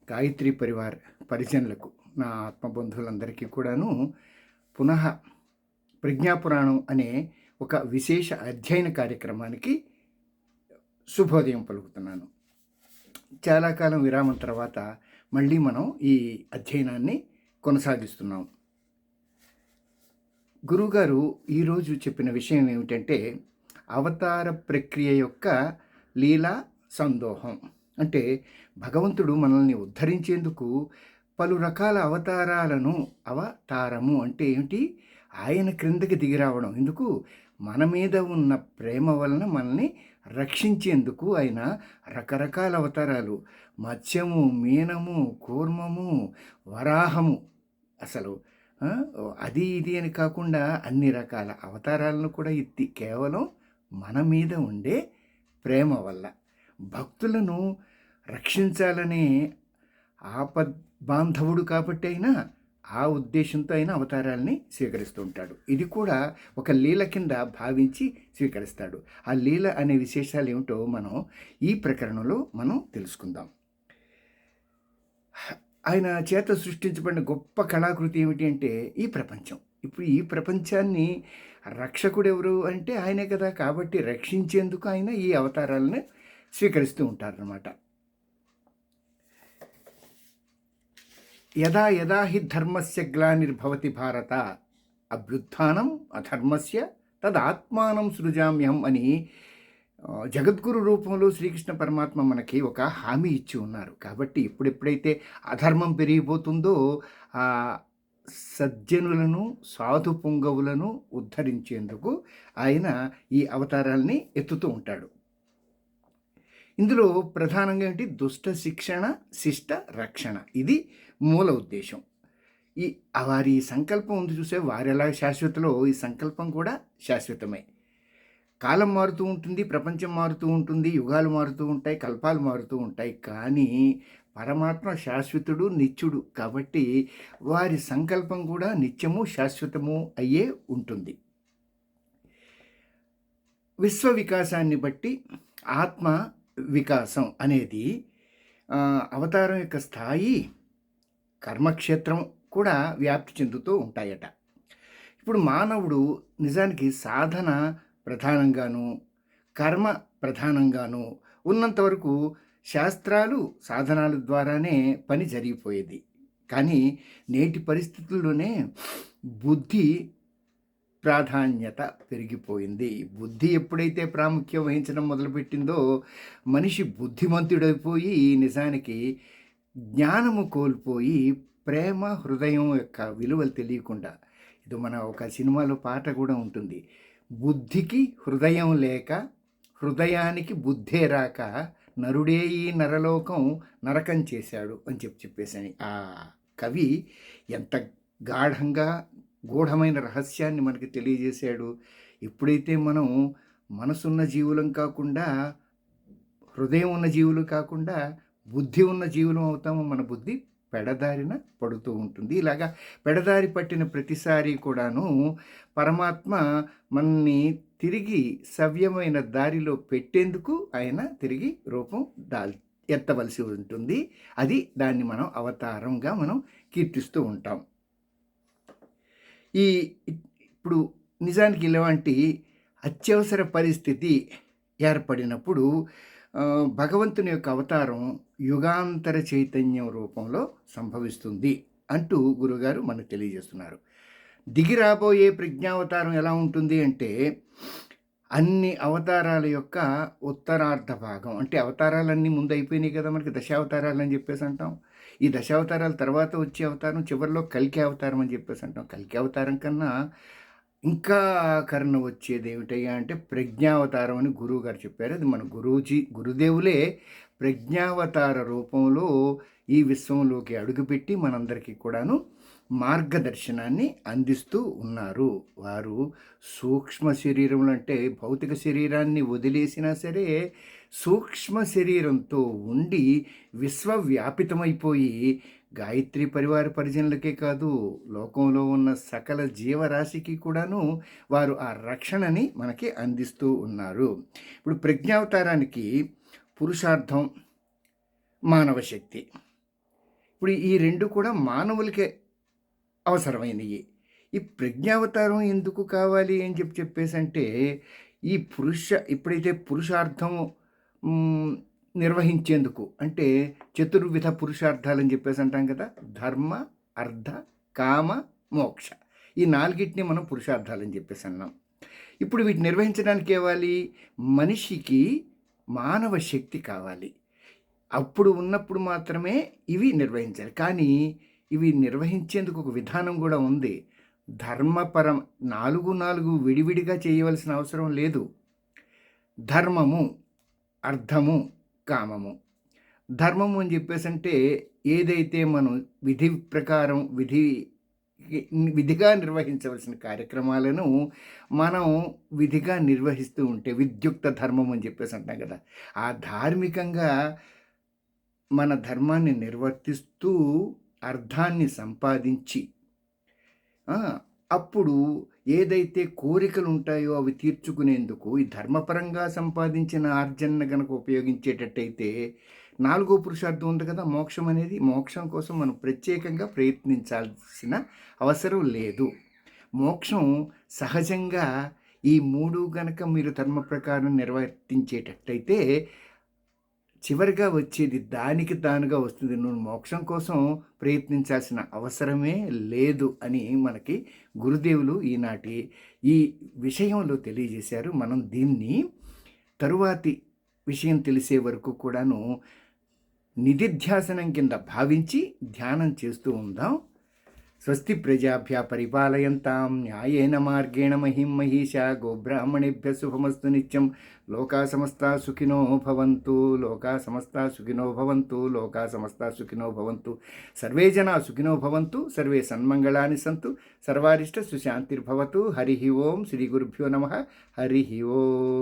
గాయత్రి పరివార్ పరిజనులకు, నా ఆత్మబంధువులందరికీ కూడాను పునః ప్రజ్ఞాపురాణం అనే ఒక విశేష అధ్యయన కార్యక్రమానికి శుభోదయం పలుకుతున్నాను. చాలా కాలం విరామం తర్వాత మళ్ళీ మనం ఈ అధ్యయనాన్ని కొనసాగిస్తున్నాం. గురువుగారు ఈరోజు చెప్పిన విషయం ఏమిటంటే, అవతార ప్రక్రియ యొక్క లీలా సందోహం. అంటే భగవంతుడు మనల్ని ఉద్ధరించేందుకు పలు రకాల అవతారాలను, అవతారము అంటే ఏమిటి, ఆయన క్రిందకి దిగిరావడం ఎందుకు, మన మీద ఉన్న ప్రేమ వలన మనల్ని రక్షించేందుకు ఆయన రకరకాల అవతారాలు, మత్స్యము, మీనము, కూర్మము, వరాహము, అసలు అది ఇది అని కాకుండా అన్ని రకాల అవతారాలను కూడా ఎత్తి కేవలం మన మీద ఉండే ప్రేమ వల్ల భక్తులను రక్షించాలనే ఆపద్బాంధవుడు కాబట్టి అయినా ఆ ఉద్దేశంతో అయినా అవతారాలని స్వీకరిస్తూ ఉంటాడు. ఇది కూడా ఒక లీల కింద భావించి స్వీకరిస్తాడు. ఆ లీల అనే విశేషాలు ఏమిటో మనం ఈ ప్రకరణంలో మనం తెలుసుకుందాం. ఆయన చేత సృష్టించబడిన గొప్ప కళాకృతి ఏమిటి అంటే ఈ ప్రపంచం. ఇప్పుడు ఈ ప్రపంచాన్ని రక్షకుడు ఎవరు అంటే ఆయనే కదా. కాబట్టి రక్షించేందుకు ఆయన ఈ అవతారాలను స్వీకరిస్తూ ఉంటారన్నమాట. యదా యదా హి ధర్మస్య గ్లానిర్భవతి భారత అభ్యుత్థానం అధర్మస్య తదాత్మానం సృజామ్యం అని జగద్గురు రూపంలో శ్రీకృష్ణ పరమాత్మ మనకి ఒక హామీ ఇచ్చి ఉన్నారు. కాబట్టి ఎప్పుడెప్పుడైతే అధర్మం పెరిగిపోతుందో ఆ సజ్జనులను, సాధు పుంగవులను ఉద్ధరించేందుకు ఆయన ఈ అవతారాల్ని ఎత్తుతూ ఉంటాడు. ఇందులో ప్రధానంగా ఏంటి, దుష్ట శిక్షణ, శిష్ట రక్షణ. ఇది మూల ఉద్దేశం. ఈ వారి సంకల్పం ఉంది చూసే, వారు ఎలా శాశ్వతలో ఈ సంకల్పం కూడా శాశ్వతమే. కాలం మారుతూ ఉంటుంది, ప్రపంచం మారుతూ ఉంటుంది, యుగాలు మారుతూ ఉంటాయి, కల్పాలు మారుతూ ఉంటాయి. కానీ పరమాత్మ శాశ్వతుడు, నిత్యుడు. కాబట్టి వారి సంకల్పం కూడా నిత్యము శాశ్వతము అయ్యే ఉంటుంది. విశ్వ వికాసాన్ని బట్టి ఆత్మ వికాసం అనేది అవతారం యొక్క స్థాయి, కర్మక్షేత్రం కూడా వ్యాప్తి చెందుతూ ఉంటాయట. ఇప్పుడు మానవుడు నిజానికి సాధన ప్రధానంగాను, కర్మ ప్రధానంగాను ఉన్నంతవరకు శాస్త్రాలు, సాధనాల ద్వారానే పని జరిగిపోయేది. కానీ నేటి పరిస్థితుల్లోనే బుద్ధి ప్రాధాన్యత పెరిగిపోయింది. బుద్ధి ఎప్పుడైతే ప్రాముఖ్యం వహించడం మొదలుపెట్టిందో మనిషి బుద్ధిమంతుడైపోయి నిజానికి జ్ఞానము కోల్పోయి ప్రేమ, హృదయం యొక్క విలువలు తెలియకుండా, ఇది మన ఒక సినిమాలో పాట కూడా ఉంటుంది, బుద్ధికి హృదయం లేక హృదయానికి బుద్ధే రాక నరుడే ఈ నరలోకం నరకం చేశాడు అని చెప్పేసని ఆ కవి ఎంత గాఢంగా గూఢమైన రహస్యాన్ని మనకి తెలియజేశాడు. ఎప్పుడైతే మనం మనసున్న జీవులం కాకుండా, హృదయం ఉన్న జీవులు కాకుండా బుద్ధి ఉన్న జీవులం అవుతామో మన బుద్ధి పెడదారిన పడుతూ ఉంటుంది. ఇలాగా పెడదారి పట్టిన ప్రతిసారి కూడాను పరమాత్మ మనని తిరిగి సవ్యమైన దారిలో పెట్టేందుకు ఆయన తిరిగి రూపం ఎత్తవలసి ఉంటుంది. అది దాన్ని మనం అవతారంగా మనం కీర్తిస్తూ ఉంటాం. ఇప్పుడు నిజానికి ఇలాంటి అత్యవసర పరిస్థితి ఏర్పడినప్పుడు భగవంతుని యొక్క అవతారం యుగాంతర చైతన్యం రూపంలో సంభవిస్తుంది అంటూ గురుగారు మనకు తెలియజేస్తున్నారు. దిగి రాబోయే ప్రజ్ఞావతారం ఎలా ఉంటుంది అంటే, అన్ని అవతారాల యొక్క ఉత్తరార్ధ భాగం. అంటే అవతారాలన్నీ ముందు అయిపోయినాయి కదా, మనకి దశావతారాలు అని చెప్పేసి అంటాం. ఈ దశావతారాల తర్వాత వచ్చే అవతారం చివరిలో కల్కి అవతారం అని చెప్పేసి అంటాం. కల్కి అవతారం కన్నా ఇంకా ఆకరణ వచ్చేది ఏమిటయ్యా అంటే ప్రజ్ఞావతారం అని గురువు గారు చెప్పారు. అది మన గురుదేవులే ప్రజ్ఞావతార రూపంలో ఈ విశ్వంలోకి అడుగుపెట్టి మనందరికీ కూడాను మార్గదర్శనాన్ని అందిస్తూ ఉన్నారు. వారు సూక్ష్మ శరీరంలో, అంటే భౌతిక శరీరాన్ని వదిలేసినా సరే సూక్ష్మ శరీరంతో ఉండి విశ్వవ్యాపితమైపోయి గాయత్రి పరివార పరిజనులకే కాదు, లోకంలో ఉన్న సకల జీవరాశికి కూడాను వారు ఆ రక్షణని మనకి అందిస్తూ ఉన్నారు. ఇప్పుడు ప్రజ్ఞావతారానికి పురుషార్థం మానవ శక్తి, ఇప్పుడు ఈ 2 కూడా మానవులకే అవసరమైనయి. ఈ ప్రజ్ఞావతారం ఎందుకు కావాలి అని చెప్పేసంటే, ఈ ఎప్పుడైతే పురుషార్థం హ్మ్, నిర్వహించేందుకు అంటే చతుర్విధ పురుషార్థాలని చెప్పేసి అంటాం కదా! ధర్మ, అర్థ, కామ, మోక్ష. ఈ నాలుగిటిని మనం పురుషార్థాలని చెప్పేసి అన్నాం. ఇప్పుడు వీటిని నిర్వహించడానికి ఏవాలి? మనిషికి మానవ శక్తి కావాలి. అప్పుడు ఉన్నప్పుడు మాత్రమే ఇవి నిర్వహించాలి. కానీ ఇవి నిర్వహించేందుకు ఒక విధానం గూడా ఉంది. ధర్మపరం 4 విడివిడిగా చేయవలసిన అవసరం లేదు. ధర్మము, అర్థము, కామము. ధర్మము అని చెప్పేసంటే ఏదైతే మనం విధి ప్రకారం విధిగా నిర్వహించవలసిన కార్యక్రమాలను మనం విధిగా నిర్వహిస్తూ ఉంటే విద్యుక్త ధర్మం అని చెప్పేసి అంటాం కదా! ఆ ధార్మికంగా మన ధర్మాన్ని నిర్వర్తిస్తూ అర్థాన్ని సంపాదించి అప్పుడు ఏదైతే కోరికలుంటాయో అవి తీర్చుకునేందుకు ఈ ధర్మపరంగా సంపాదించిన ఆర్జన గనక ఉపయోగించేటట్టయితే 4 పురుషార్థం ఉంది కదా మోక్షం అనేది. మోక్షం కోసం మనం ప్రత్యేకంగా ప్రయత్నించాల్సిన అవసరం లేదు. మోక్షం సహజంగా ఈ 3 గనక మీరు ధర్మ ప్రకారం నిర్వర్తించేటట్టయితే చివరిగా వచ్చేది దానికి తానుగా వస్తుంది. నువ్వు మోక్షం కోసం ప్రయత్నించాల్సిన అవసరమే లేదు అని మనకి గురుదేవులు ఈనాటి ఈ విషయంలో తెలియజేశారు. మనం దీన్ని తరువాతి విషయం తెలిసే వరకు కూడాను నిధిధ్యాసనం కింద భావించి ధ్యానం చేస్తూ ఉందాం. స్వస్తి ప్రజాభ్య పరిపాలయంతాం న్యాయేన మార్గేణ మహిం మహిషా గోబ్రాహ్మణేభ్య శుభమస్తు నిత్యం. లోకా సమస్తా సుఖినో భవంతు, లోకా సమస్తా సుఖినో భవంతు, లోకా సమస్తా సుఖినో భవంతు. సర్వే జనా సుఖినో భవంతు, సర్వే సన్మంగళాని సంతు, సర్వారిష్ట సుశాంతిర్భవతు. హరి ఓం. శ్రీ గురుభ్యో నమః. హరి ఓం.